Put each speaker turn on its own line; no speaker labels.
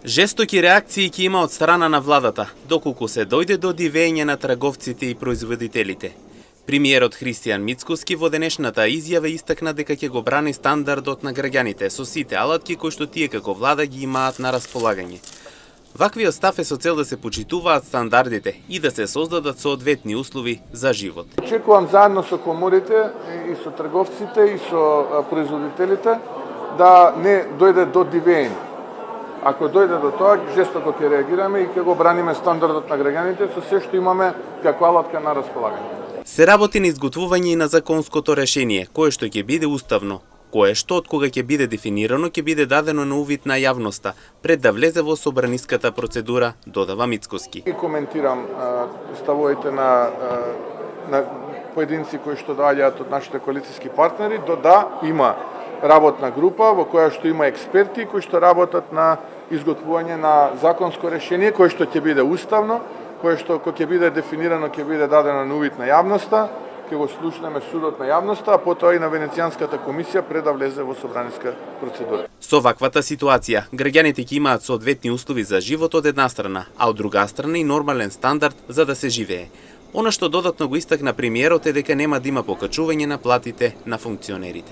Жестоки реакции ќе има од страна на владата, доколку се дојде до дивење на трговците и производителите. Премиерот Христијан Мицкоски во денешната изјава истакна дека ќе го брани стандардот на граѓаните со сите алатки кои што тие како влада ги имаат на располагање. Ваквиот став е со цел да се почитуваат стандардите и да се создадат соодветни услови за живот.
Очекувам заедно со коморите и со трговците и со производителите да не дојде до дивење. Ако дојде до тоа, жестоко ќе реагираме и ќе го браниме стандардот на граѓаните со се што имаме како алатка на располагање.
Се работи на изготвување и на законското решение, кое што ќе биде уставно, кое што од кога ќе биде дефинирано ќе биде дадено на увид на јавноста пред да влезе во собраниската процедура, додава Мицкоски.
И коментирам ставовите на поединци кои што доаѓаат од нашите коалициски партнери, има работна група во која што има експерти кои што работат на изготвување на законско решение кое што ќе биде уставно, кое што кога ќе биде дефинирано ќе биде дадено на увид на јавноста, ќе го слушнеме судот на јавноста, а потоа и на Венецијанската комисија пред да влезе во собраниска процедура.
Со ваквата ситуација, граѓаните ќе имаат соодветни услови за живот од една страна, а од друга страна и нормален стандард за да се живее. Она што додатно го истакна премиерот е дека нема да има покачување на платите на функционерите.